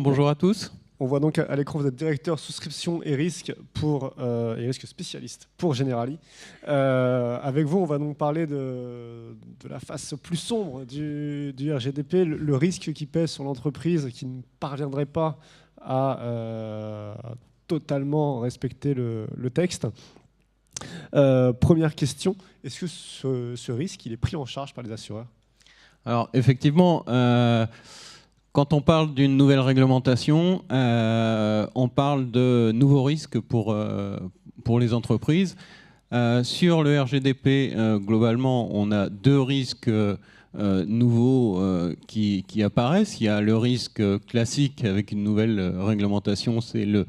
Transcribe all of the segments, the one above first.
bonjour à tous. On voit donc à l'écran, vous êtes directeur souscription et risque spécialiste pour Generali. Avec vous, on va donc parler de la face plus sombre du RGPD, le risque qui pèse sur l'entreprise qui ne parviendrait pas à totalement respecter le texte. Première question, est-ce que ce risque il est pris en charge par les assureurs? Alors effectivement, quand on parle d'une nouvelle réglementation, on parle de nouveaux risques pour les entreprises. Sur le RGPD, globalement, on a deux risques nouveaux qui apparaissent. Il y a le risque classique avec une nouvelle réglementation, c'est le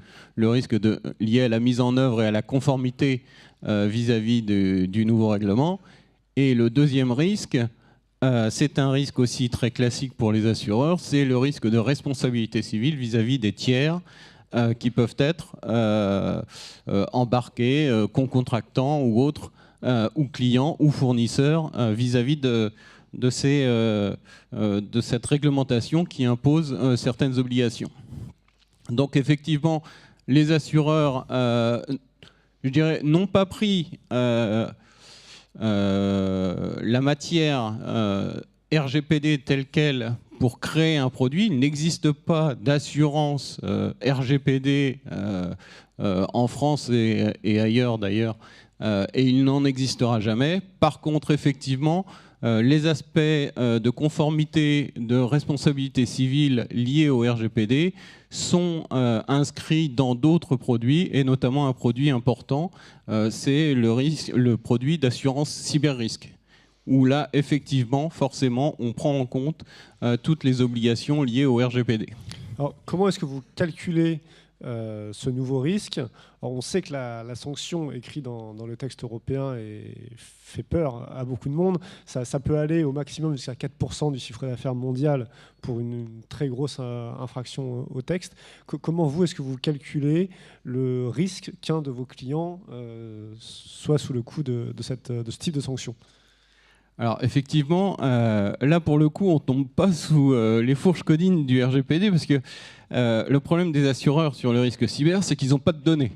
risque lié à la mise en œuvre et à la conformité vis-à-vis du nouveau règlement. Et le deuxième risque, c'est un risque aussi très classique pour les assureurs, c'est le risque de responsabilité civile vis-à-vis des tiers qui peuvent être embarqués, concontractants ou autres, ou clients ou fournisseurs vis-à-vis de cette réglementation qui impose certaines obligations. Donc effectivement, les assureurs, je dirais, n'ont pas pris la matière RGPD telle qu'elle pour créer un produit. Il n'existe pas d'assurance RGPD en France et ailleurs d'ailleurs, et il n'en existera jamais. Par contre, effectivement, les aspects de conformité, de responsabilité civile liés au RGPD sont inscrits dans d'autres produits, et notamment un produit important, c'est le produit d'assurance cyber-risque, où là, effectivement, forcément, on prend en compte toutes les obligations liées au RGPD. Alors, comment est-ce que vous calculez ce nouveau risque? Alors, on sait que la sanction écrite dans le texte européen fait peur à beaucoup de monde. Ça peut aller au maximum jusqu'à 4% du chiffre d'affaires mondial pour une très grosse infraction au texte. Comment vous, est-ce que vous calculez le risque qu'un de vos clients soit sous le coup de ce type de sanction? Alors effectivement, là pour le coup, on ne tombe pas sous les fourches codines du RGPD, parce que le problème des assureurs sur le risque cyber, c'est qu'ils n'ont pas de données.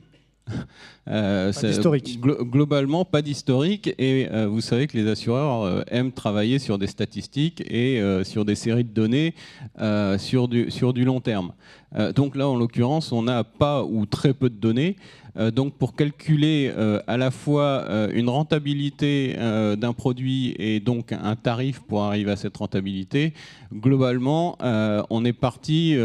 Pas d'historique. Globalement, pas d'historique. Et vous savez que les assureurs aiment travailler sur des statistiques et sur des séries de données sur du long terme. Donc là, en l'occurrence, on n'a pas ou très peu de données. Donc pour calculer à la fois une rentabilité d'un produit et donc un tarif pour arriver à cette rentabilité, globalement, on est parti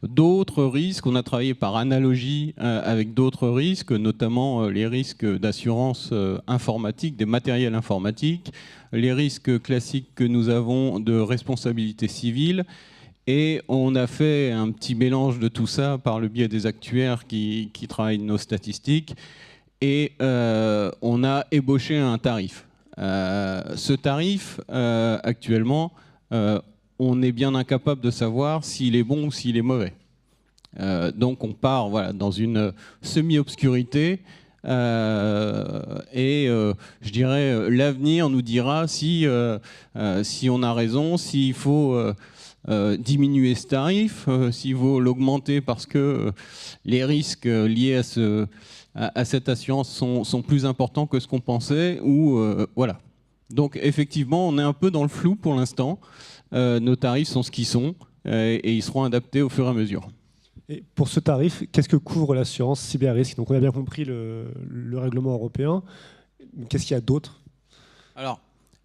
d'autres risques. On a travaillé par analogie avec d'autres risques, notamment les risques d'assurance informatique, des matériels informatiques, les risques classiques que nous avons de responsabilité civile. Et on a fait un petit mélange de tout ça par le biais des actuaires qui travaillent nos statistiques. Et on a ébauché un tarif. Ce tarif, actuellement, on est bien incapable de savoir s'il est bon ou s'il est mauvais. Donc on part dans une semi-obscurité. Et je dirais, l'avenir nous dira si on a raison, s'il faut diminuer ce tarif, s'il faut l'augmenter parce que les risques liés à cette assurance sont plus importants que ce qu'on pensait, ou voilà. Donc effectivement, on est un peu dans le flou pour l'instant. Nos tarifs sont ce qu'ils sont et ils seront adaptés au fur et à mesure. Et pour ce tarif, qu'est-ce que couvre l'assurance cyber-risque? Donc on a bien compris le règlement européen. Qu'est-ce qu'il y a d'autre? Alors,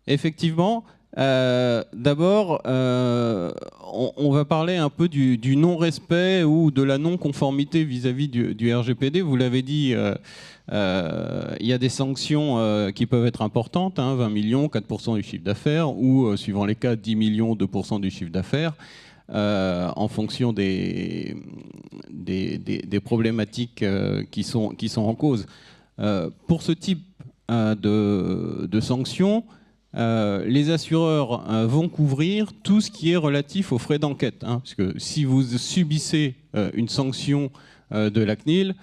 effectivement, d'abord, on va parler un peu du non-respect ou de la non-conformité vis-à-vis du RGPD. Vous l'avez dit, il y a des sanctions qui peuvent être importantes, 20 millions, 4% du chiffre d'affaires, ou, suivant les cas, 10 millions, 2% du chiffre d'affaires, en fonction des problématiques qui sont en cause. Pour ce type de sanctions, les assureurs vont couvrir tout ce qui est relatif aux frais d'enquête. Parce que si vous subissez une sanction de la CNIL,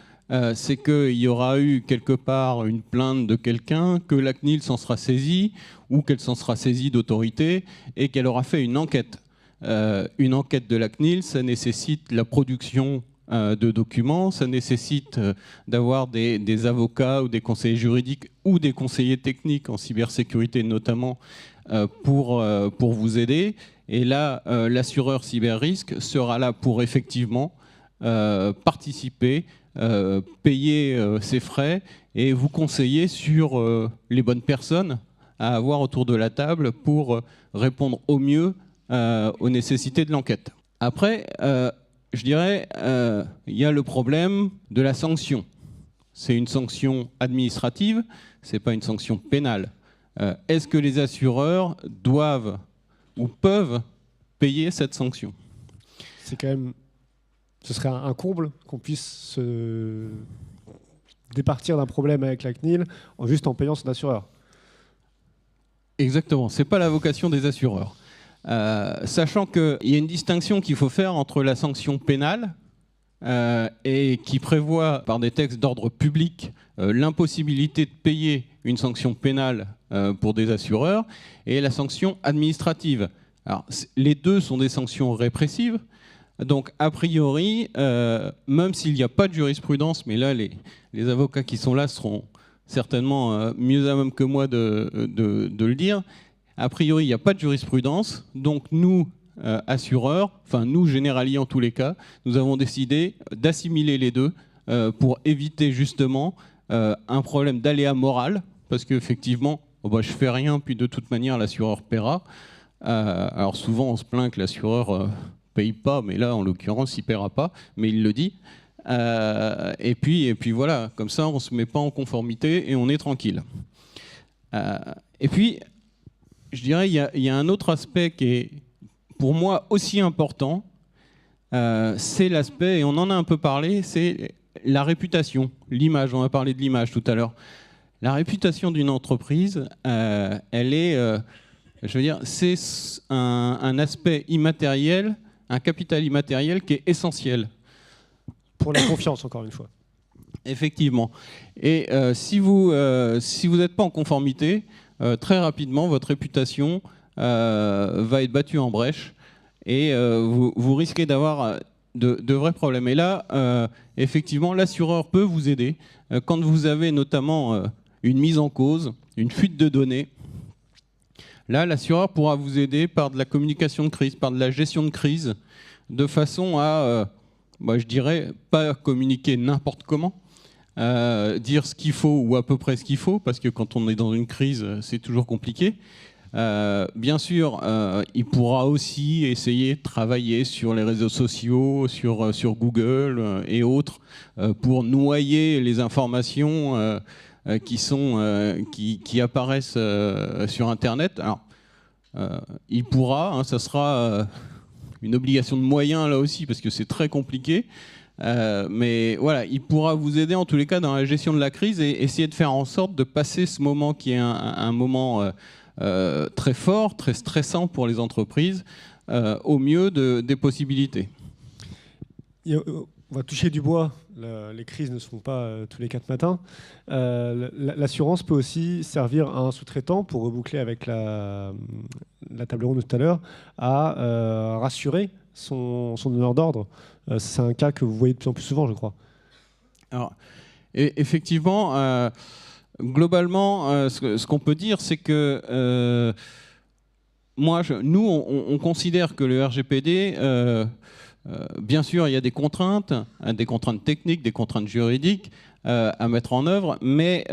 c'est qu'il y aura eu quelque part une plainte de quelqu'un, que la CNIL s'en sera saisie, ou qu'elle s'en sera saisie d'autorité, et qu'elle aura fait une enquête. une enquête de la CNIL, ça nécessite la production de documents, ça nécessite d'avoir des avocats ou des conseillers juridiques ou des conseillers techniques en cybersécurité notamment pour vous aider. Et là, l'assureur cyber-risque sera là pour effectivement participer, payer ses frais et vous conseiller sur les bonnes personnes à avoir autour de la table pour répondre au mieux aux nécessités de l'enquête. Après, je dirais, il y a le problème de la sanction. C'est une sanction administrative, ce n'est pas une sanction pénale. Est-ce que les assureurs doivent ou peuvent payer cette sanction? C'est quand même, ce serait un comble qu'on puisse se départir d'un problème avec la CNIL juste en payant son assureur. Exactement, ce n'est pas la vocation des assureurs. Sachant qu'il y a une distinction qu'il faut faire entre la sanction pénale et qui prévoit par des textes d'ordre public l'impossibilité de payer une sanction pénale pour des assureurs et la sanction administrative. Alors, les deux sont des sanctions répressives. Donc, a priori, même s'il n'y a pas de jurisprudence, mais là, les avocats qui sont là seront certainement mieux à même que moi de le dire, a priori, il n'y a pas de jurisprudence. Donc, nous, assureurs, enfin nous, Generali en tous les cas, nous avons décidé d'assimiler les deux pour éviter justement un problème d'aléa moral, parce qu'effectivement, je fais rien, puis de toute manière, l'assureur paiera. Alors souvent, on se plaint que l'assureur paye pas, mais là, en l'occurrence, il paiera pas, mais il le dit. Et puis voilà, comme ça, on ne se met pas en conformité et on est tranquille. Et puis, je dirais, il y a un autre aspect qui est, pour moi, aussi important, c'est l'aspect, et on en a un peu parlé, c'est la réputation, l'image. On a parlé de l'image tout à l'heure. La réputation d'une entreprise, elle est, je veux dire, c'est un aspect immatériel, un capital immatériel qui est essentiel. Pour la confiance, encore une fois. Effectivement. Et si vous n'êtes pas en conformité, très rapidement, votre réputation va être battue en brèche et vous risquez d'avoir de vrais problèmes. Et là, effectivement, l'assureur peut vous aider quand vous avez notamment une mise en cause, une fuite de données. Là, l'assureur pourra vous aider par de la communication de crise, par de la gestion de crise, de façon à, je dirais, pas communiquer n'importe comment, dire ce qu'il faut ou à peu près ce qu'il faut, parce que quand on est dans une crise, c'est toujours compliqué. Bien sûr, il pourra aussi essayer de travailler sur les réseaux sociaux, sur Google et autres, pour noyer les informations qui apparaissent sur Internet. Alors, il pourra, ça sera une obligation de moyens là aussi, parce que c'est très compliqué. Mais voilà, il pourra vous aider en tous les cas dans la gestion de la crise et essayer de faire en sorte de passer ce moment qui est un moment très fort, très stressant pour les entreprises, au mieux des possibilités. On va toucher du bois, les crises ne se font pas tous les 4 matins. L'assurance peut aussi servir à un sous-traitant, pour reboucler avec la table ronde de tout à l'heure, à rassurer son donneur d'ordre. C'est un cas que vous voyez de plus en plus souvent, je crois. Alors, effectivement, globalement, ce qu'on peut dire, c'est que nous, on considère que le RGPD, bien sûr, il y a des contraintes techniques, des contraintes juridiques à mettre en œuvre, mais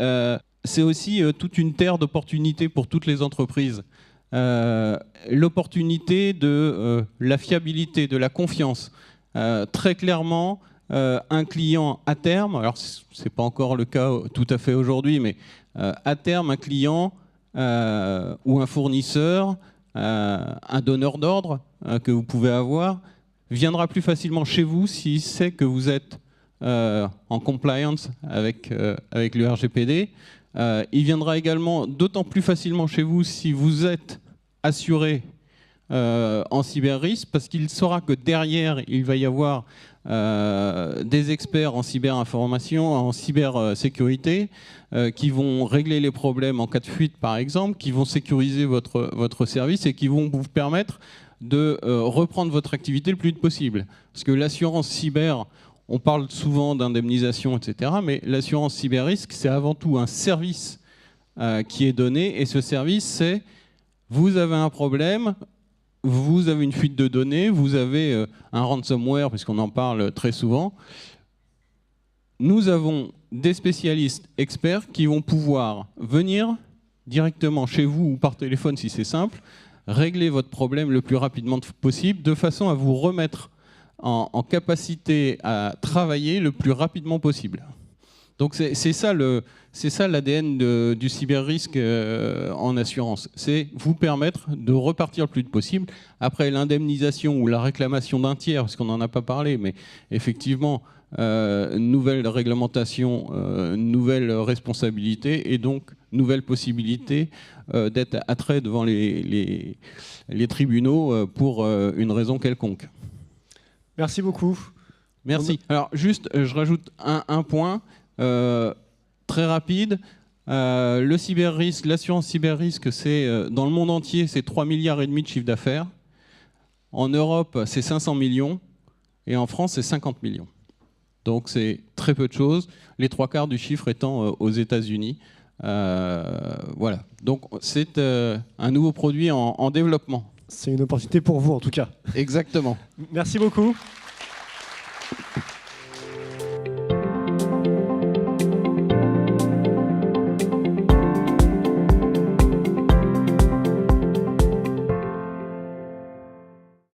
c'est aussi toute une terre d'opportunités pour toutes les entreprises. L'opportunité de la fiabilité, de la confiance. Très clairement, un client à terme, alors ce n'est pas encore le cas tout à fait aujourd'hui, mais à terme, un client ou un fournisseur, un donneur d'ordre que vous pouvez avoir, viendra plus facilement chez vous s'il sait que vous êtes en compliance avec le RGPD. Il viendra également d'autant plus facilement chez vous si vous êtes assuré en cyber-risque, parce qu'il saura que derrière, il va y avoir des experts en cyberinformation, en cybersécurité, qui vont régler les problèmes en cas de fuite, par exemple, qui vont sécuriser votre service et qui vont vous permettre de reprendre votre activité le plus vite possible. Parce que l'assurance cyber, on parle souvent d'indemnisation, etc. Mais l'assurance cyber-risque, c'est avant tout un service qui est donné. Et ce service, c'est vous avez un problème, vous avez une fuite de données, vous avez un ransomware, puisqu'on en parle très souvent. Nous avons des spécialistes experts qui vont pouvoir venir directement chez vous ou par téléphone si c'est simple, régler votre problème le plus rapidement possible de façon à vous remettre en capacité à travailler le plus rapidement possible. Donc c'est ça l'ADN du cyber-risque en assurance. C'est vous permettre de repartir le plus vite possible. Après l'indemnisation ou la réclamation d'un tiers, parce qu'on n'en a pas parlé, mais effectivement, nouvelle réglementation, nouvelle responsabilité et donc nouvelle possibilité d'être attrait devant les tribunaux pour une raison quelconque. Merci beaucoup. Merci. Alors juste, je rajoute un point très rapide. Le cyber-risque, l'assurance cyber-risque, c'est dans le monde entier, c'est 3,5 milliards de chiffre d'affaires. En Europe, c'est 500 millions. Et en France, c'est 50 millions. Donc c'est très peu de choses. Les 3/4 du chiffre étant aux États-Unis. Voilà. Donc c'est un nouveau produit en développement. C'est une opportunité pour vous, en tout cas. Exactement. Merci beaucoup.